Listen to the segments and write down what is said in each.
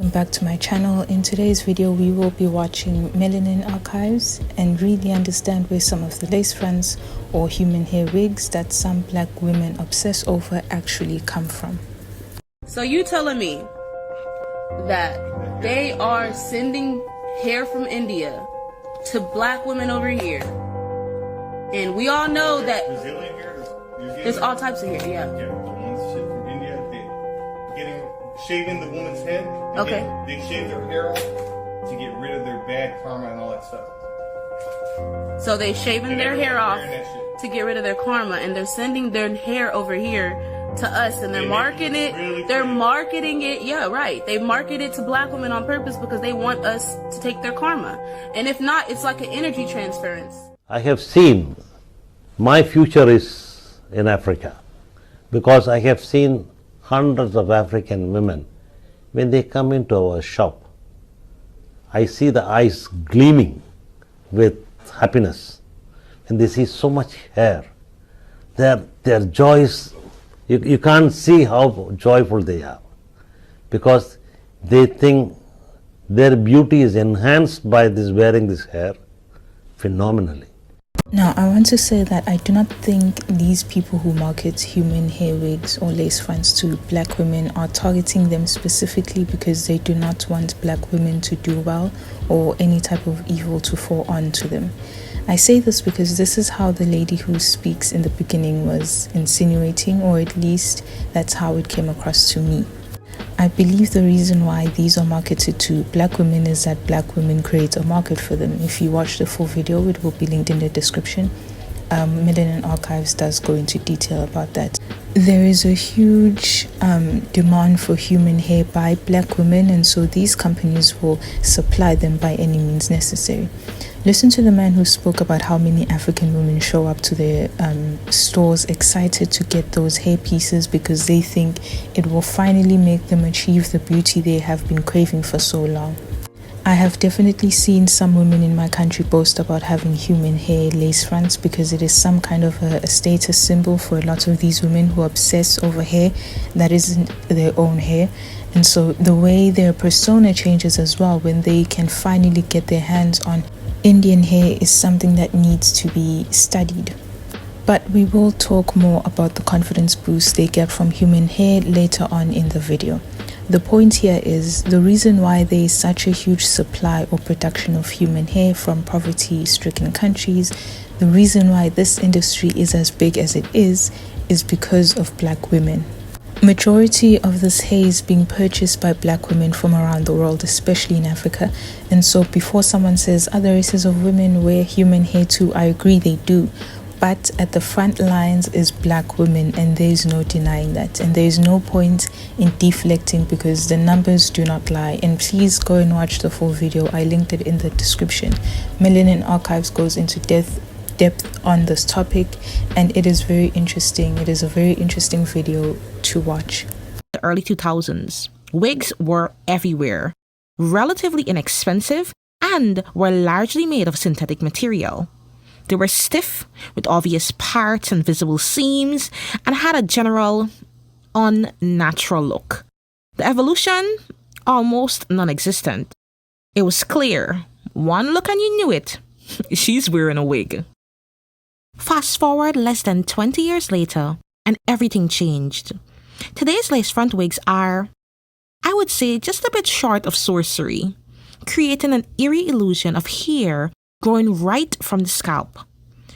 Welcome back to my channel. In today's video we will be watching Melanin Archives and really understand where some of the lace fronts or human hair wigs that some black women obsess over actually come from. So you telling me that they are sending hair from India to black women over here, and we all know that Brazilian hair, there's all types of hair, yeah. Yeah, the ones shipped from India, shaving the woman's head. Okay. They shave their hair off to get rid of their bad karma and all that stuff. So they shaving their hair off to get rid of their karma, and they're sending their hair over here to us, and they're marketing it. Really they're marketing it. Yeah, right. They market it to black women on purpose because they want us to take their karma. And if not, it's like an energy transference. I have seen my future is in Africa, because I have seen hundreds of African women. When they come into our shop, I see the eyes gleaming with happiness, and they see so much hair. Their joys, you can't see how joyful they are, because they think their beauty is enhanced by this wearing this hair phenomenally. Now, I want to say that I do not think these people who market human hair wigs or lace fronts to black women are targeting them specifically because they do not want black women to do well or any type of evil to fall onto them. I say this because this is how the lady who speaks in the beginning was insinuating, or at least that's how it came across to me. I believe the reason why these are marketed to black women is that black women create a market for them. If you watch the full video, it will be linked in the description. Melanin Archives does go into detail about that. There is a huge demand for human hair by black women, and so these companies will supply them by any means necessary. Listen to the man who spoke about how many African women show up to their stores excited to get those hair pieces because they think it will finally make them achieve the beauty they have been craving for so long. I have definitely seen some women in my country boast about having human hair lace fronts because it is some kind of a status symbol for a lot of these women who obsess over hair that isn't their own hair. And so the way their persona changes as well when they can finally get their hands on Indian hair is something that needs to be studied. But we will talk more about the confidence boost they get from human hair later on in the video. The point here is the reason why there is such a huge supply or production of human hair from poverty-stricken countries, the reason why this industry is as big as it is because of black women. Majority of this hair is being purchased by black women from around the world, especially in Africa. And so before someone says other races of women wear human hair too, I agree they do. But at the front lines is black women, and there is no denying that. And there is no point in deflecting because the numbers do not lie. And please go and watch the full video. I linked it in the description. Melanin Archives goes into depth on this topic, and it is very interesting. It is a very interesting video to watch. The early 2000s, wigs were everywhere, relatively inexpensive, and were largely made of synthetic material. They were stiff, with obvious parts and visible seams, and had a general unnatural look. The evolution, almost non-existent. It was clear. One look and you knew it. She's wearing a wig. Fast forward less than 20 years later, and everything changed. Today's lace front wigs are, I would say, just a bit short of sorcery, creating an eerie illusion of hair growing right from the scalp.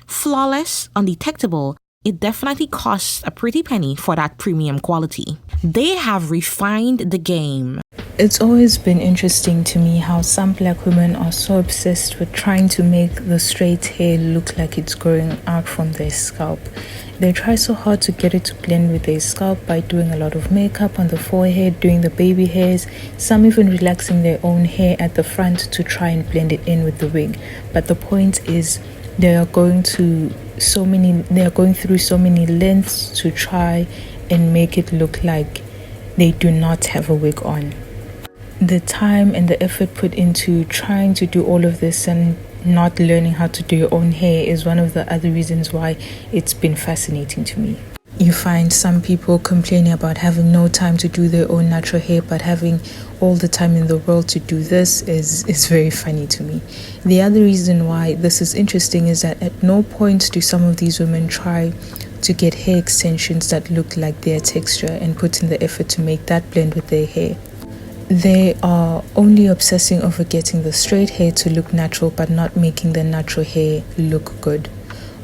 Flawless, undetectable, it definitely costs a pretty penny for that premium quality. They have refined the game. It's always been interesting to me how some black women are so obsessed with trying to make the straight hair look like it's growing out from their scalp. They try so hard to get it to blend with their scalp by doing a lot of makeup on the forehead, doing the baby hairs, some even relaxing their own hair at the front to try and blend it in with the wig. But the point is they are going through so many lengths to try and make it look like they do not have a wig on. The time and the effort put into trying to do all of this and not learning how to do your own hair is one of the other reasons why it's been fascinating to me. You find some people complaining about having no time to do their own natural hair but having all the time in the world to do this is very funny to me. The other reason why this is interesting is that at no point do some of these women try to get hair extensions that look like their texture and put in the effort to make that blend with their hair. They are only obsessing over getting the straight hair to look natural but not making the natural hair look good,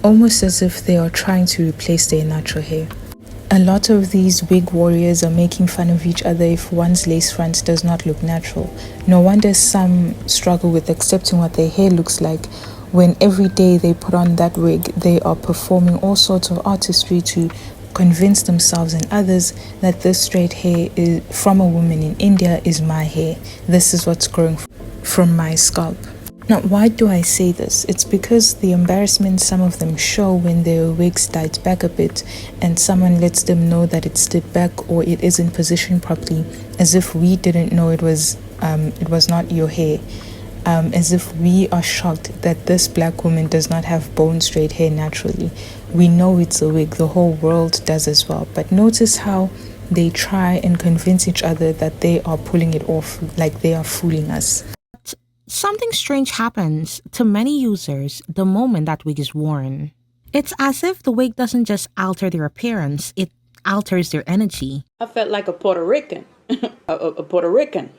almost as if they are trying to replace their natural hair. A lot of these wig warriors are making fun of each other if one's lace front does not look natural. No wonder some struggle with accepting what their hair looks like when every day they put on that wig, they are performing all sorts of artistry to convince themselves and others that this straight hair is from a woman in India is my hair. This is what's growing from my scalp. Now, why do I say this? It's because the embarrassment some of them show when their wigs tied back a bit and someone lets them know that it's tipped back or it isn't positioned properly, as if we didn't know it was not your hair. As if we are shocked that this black woman does not have bone straight hair naturally. We know it's a wig, the whole world does as well. But notice how they try and convince each other that they are pulling it off, like they are fooling us. Something strange happens to many users the moment that wig is worn. It's as if the wig doesn't just alter their appearance, it alters their energy. I felt like a Puerto Rican, a Puerto Rican.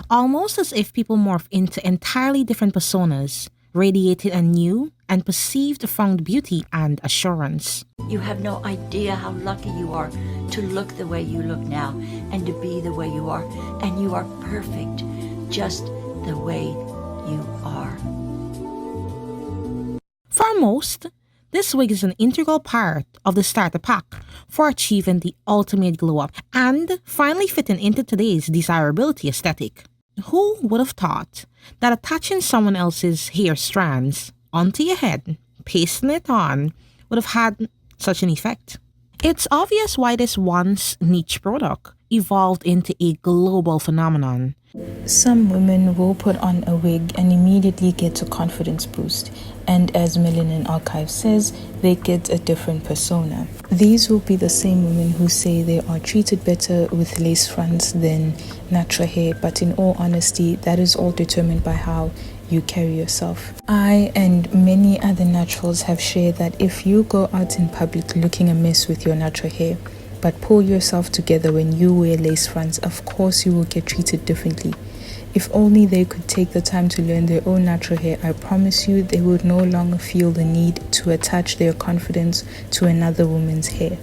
Almost as if people morph into entirely different personas, radiating a new and perceived found beauty and assurance. You have no idea how lucky you are to look the way you look now and to be the way you are. And you are perfect, just the way you are. For most, this wig is an integral part of the starter pack for achieving the ultimate glow up and finally fitting into today's desirability aesthetic. Who would have thought that attaching someone else's hair strands onto your head, pasting it on, would have had such an effect? It's obvious why this once niche product evolved into a global phenomenon. Some women will put on a wig and immediately get a confidence boost, and as Melanin Archives says, they get a different persona. These will be the same women who say they are treated better with lace fronts than natural hair, but in all honesty, that is all determined by how you carry yourself. I and many other naturals have shared that if you go out in public looking a mess with your natural hair, but pull yourself together when you wear lace fronts, of course you will get treated differently. If only they could take the time to learn their own natural hair, I promise you they would no longer feel the need to attach their confidence to another woman's hair.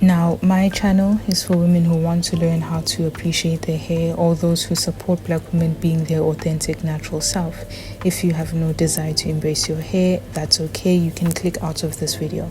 Now, my channel is for women who want to learn how to appreciate their hair, or those who support black women being their authentic natural self. If you have no desire to embrace your hair, that's okay, you can click out of this video.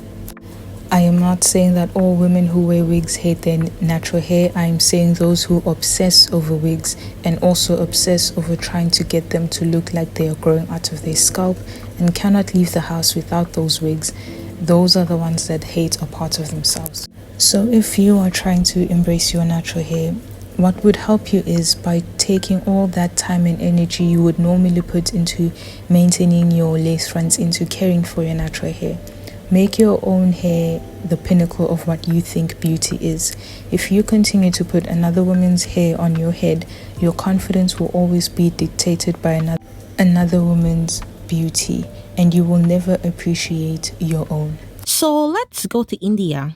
I am not saying that all women who wear wigs hate their natural hair. I am saying those who obsess over wigs and also obsess over trying to get them to look like they are growing out of their scalp and cannot leave the house without those wigs, those are the ones that hate a part of themselves. So if you are trying to embrace your natural hair, what would help you is by taking all that time and energy you would normally put into maintaining your lace fronts into caring for your natural hair. Make your own hair the pinnacle of what you think beauty is. If you continue to put another woman's hair on your head, your confidence will always be dictated by another woman's beauty, and you will never appreciate your own. So let's go to India.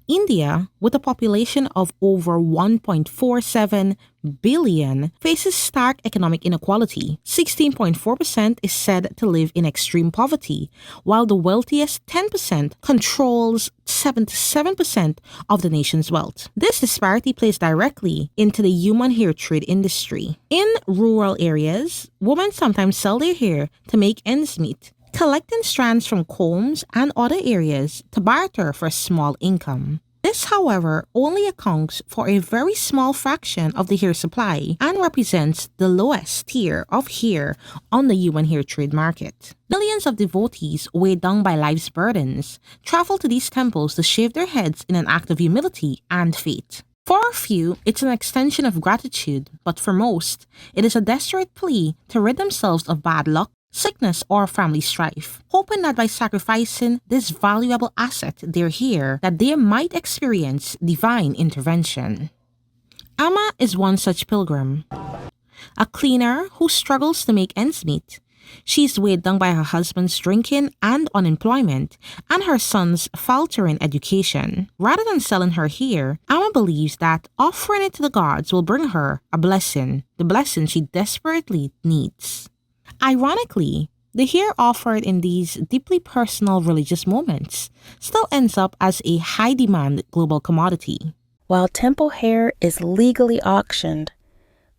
India, with a population of over 1.47 billion, faces stark economic inequality. 16.4% is said to live in extreme poverty, while the wealthiest 10% controls 77% of the nation's wealth. This disparity plays directly into the human hair trade industry. In rural areas, women sometimes sell their hair to make ends meet, collecting strands from combs and other areas to barter for a small income. This, however, only accounts for a very small fraction of the hair supply and represents the lowest tier of hair on the human hair trade market. Millions of devotees, weighed down by life's burdens, travel to these temples to shave their heads in an act of humility and faith. For a few, it's an extension of gratitude, but for most, it is a desperate plea to rid themselves of bad luck, sickness, or family strife, hoping that by sacrificing this valuable asset, their hair, that they might experience divine intervention. Amma is one such pilgrim, a cleaner who struggles to make ends meet. She's weighed down by her husband's drinking and unemployment and her son's faltering education. Rather than selling her hair, Amma believes that offering it to the gods will bring her a blessing, the blessing she desperately needs. Ironically, the hair offered in these deeply personal religious moments still ends up as a high-demand global commodity. While temple hair is legally auctioned,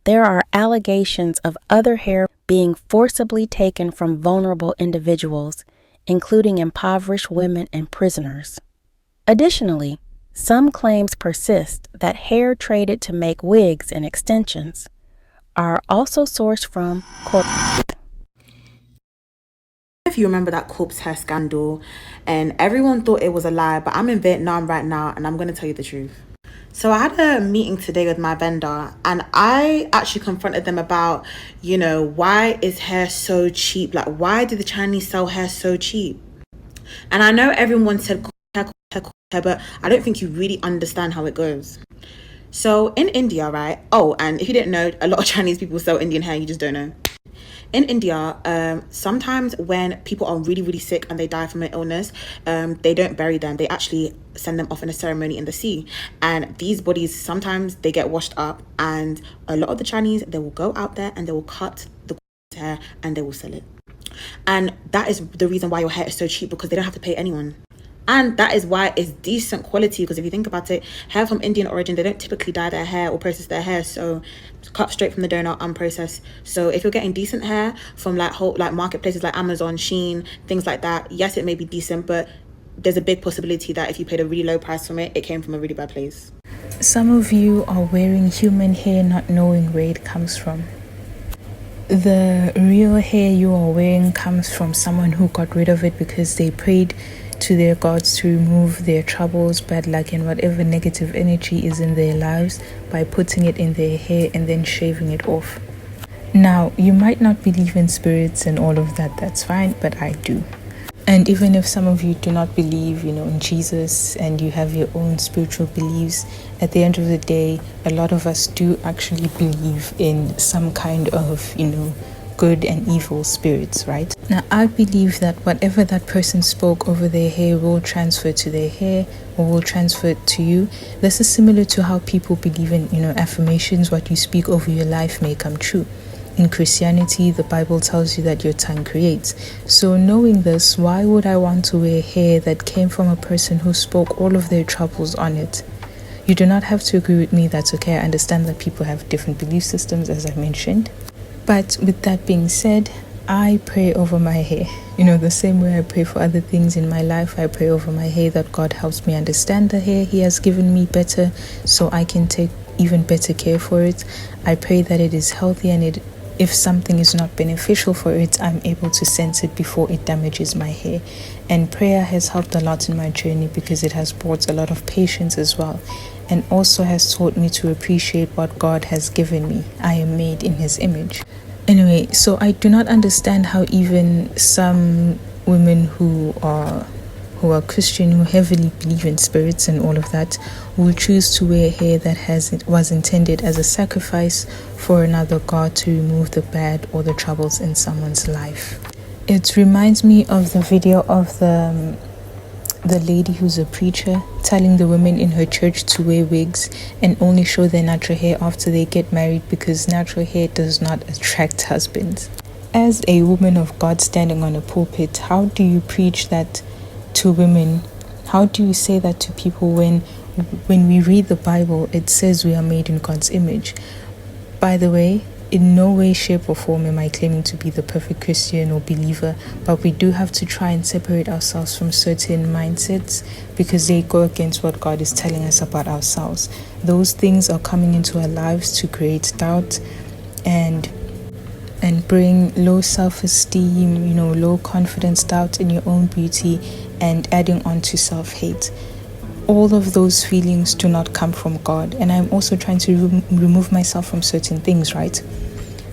there are allegations of other hair being forcibly taken from vulnerable individuals, including impoverished women and prisoners. Additionally, some claims persist that hair traded to make wigs and extensions are also sourced from corporate. If you remember that corpse hair scandal, and everyone thought it was a lie, but I'm in Vietnam right now and I'm going to tell you the truth. So I had a meeting today with my vendor and I actually confronted them about, why is hair so cheap? Like, why do the Chinese sell hair so cheap? And I know everyone said hair, but I don't think you really understand how it goes. So in India, right? Oh, and if you didn't know, a lot of Chinese people sell Indian hair, you just don't know. In India, sometimes when people are really, really sick and they die from an illness, they don't bury them. They actually send them off in a ceremony in the sea. And these bodies, sometimes they get washed up. And a lot of the Chinese, they will go out there and they will cut the hair and they will sell it. And that is the reason why your hair is so cheap, because they don't have to pay anyone. And that is why it's decent quality, because if you think about it, hair from Indian origin, they don't typically dye their hair or process their hair, so it's cut straight from the donor, unprocessed. So if you're getting decent hair from like marketplaces like Amazon, Shein, things like that, yes, it may be decent, but there's a big possibility that if you paid a really low price from it, it came from a really bad place. Some of you are wearing human hair not knowing where it comes from. The real hair you are wearing comes from someone who got rid of it because they prayed to their gods to remove their troubles, bad luck, and whatever negative energy is in their lives by putting it in their hair and then shaving it off. Now, you might not believe in spirits and all of that, that's fine, but I do. And even if some of you do not believe, in Jesus, and you have your own spiritual beliefs, at the end of the day, a lot of us do actually believe in some kind of, good and evil spirits, right? Now, I believe that whatever that person spoke over their hair will transfer to their hair or will transfer to you. This is similar to how people believe in, affirmations. What you speak over your life may come true. In Christianity, the Bible tells you that your tongue creates. So knowing this, why would I want to wear hair that came from a person who spoke all of their troubles on it? You do not have to agree with me, that's okay. I understand that people have different belief systems, as I mentioned. But with that being said, I pray over my hair. The same way I pray for other things in my life, I pray over my hair that God helps me understand the hair He has given me better so I can take even better care for it. I pray that it is healthy and if something is not beneficial for it, I'm able to sense it before it damages my hair. And prayer has helped a lot in my journey because it has brought a lot of patience as well, and also has taught me to appreciate what God has given me. I am made in His image. Anyway, so I do not understand how even some women who are Christian, who heavily believe in spirits and all of that, will choose to wear hair that was intended as a sacrifice for another god to remove the bad or the troubles in someone's life. It reminds me of the video of the lady who's a preacher telling the women in her church to wear wigs and only show their natural hair after they get married because natural hair does not attract husbands. As a woman of God standing on a pulpit, how do you preach that to women? How do you say that to people when we read the Bible, it says we are made in God's image? By the way, in no way, shape or form am I claiming to be the perfect Christian or believer, but we do have to try and separate ourselves from certain mindsets because they go against what God is telling us about ourselves. Those things are coming into our lives to create doubt and bring low self-esteem, low confidence, doubt in your own beauty, and adding on to self-hate. All of those feelings do not come from God, and I'm also trying to remove myself from certain things, right?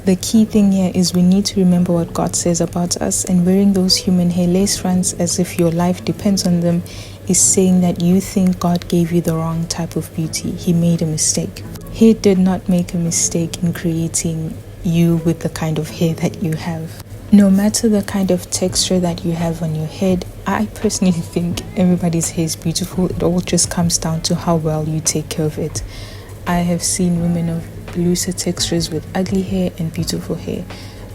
The key thing here is we need to remember what God says about us, and wearing those human hair lace fronts as if your life depends on them is saying that you think God gave you the wrong type of beauty. He made a mistake. He did not make a mistake in creating you with the kind of hair that you have. No matter the kind of texture that you have on your head, I personally think everybody's hair is beautiful. It all just comes down to how well you take care of it. I have seen women of looser textures with ugly hair and beautiful hair.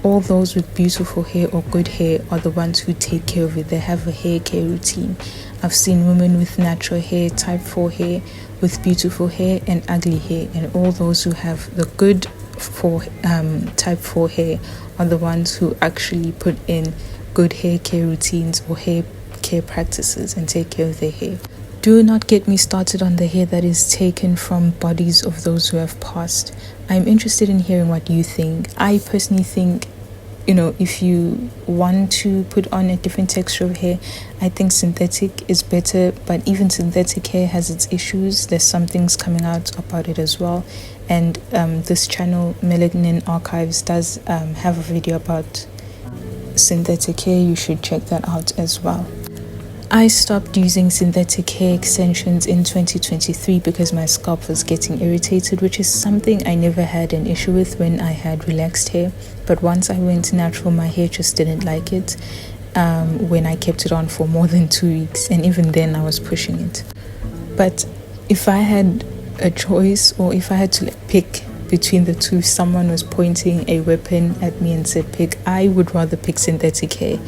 All those with beautiful hair or good hair are the ones who take care of it. They have a hair care routine. I've seen women with natural hair, type 4 hair, with beautiful hair and ugly hair, and all those who have the good type 4 hair are the ones who actually put in good hair care routines or hair care practices and take care of their hair. Do not get me started on the hair that is taken from bodies of those who have passed. I'm interested in hearing what you think. I personally think, if you want to put on a different texture of hair, I think synthetic is better, but even synthetic hair has its issues. There's some things coming out about it as well. And this channel, Melanin Archives, does have a video about synthetic hair. You should check that out as well. I stopped using synthetic hair extensions in 2023 because my scalp was getting irritated, which is something I never had an issue with when I had relaxed hair. But once I went natural, my hair just didn't like it when I kept it on for more than 2 weeks. And even then, I was pushing it. But if I had a choice, or if I had to pick between the two, someone was pointing a weapon at me and said pick, I would rather pick synthetic hair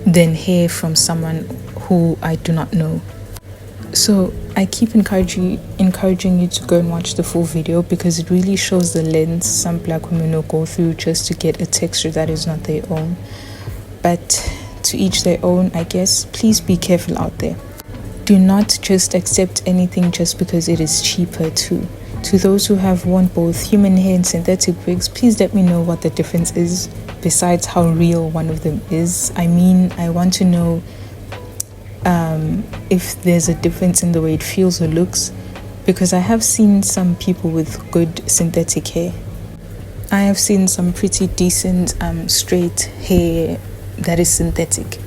than hair from someone who I do not know. So I keep encouraging you to go and watch the full video, because it really shows the lens some black women will go through just to get a texture that is not their own. But to each their own, I guess. Please be careful out there. Do not just accept anything just because it is cheaper too. To those who have worn both human hair and synthetic wigs, please let me know what the difference is, besides how real one of them is. I mean, I want to know if there's a difference in the way it feels or looks, because I have seen some people with good synthetic hair. I have seen some pretty decent straight hair that is synthetic.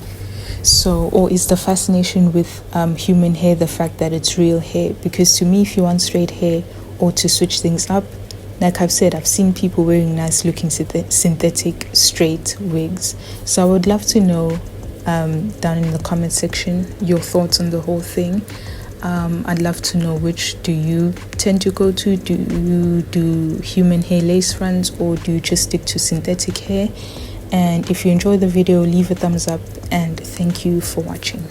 So, or is the fascination with human hair the fact that it's real hair? Because to me, if you want straight hair or to switch things up, like I've said, I've seen people wearing nice looking synthetic straight wigs. So I would love to know down in the comment section your thoughts on the whole thing. I'd love to know, which do you tend to go to? Do you do human hair lace fronts, or do you just stick to synthetic hair? And if you enjoyed the video, leave a thumbs up, and thank you for watching.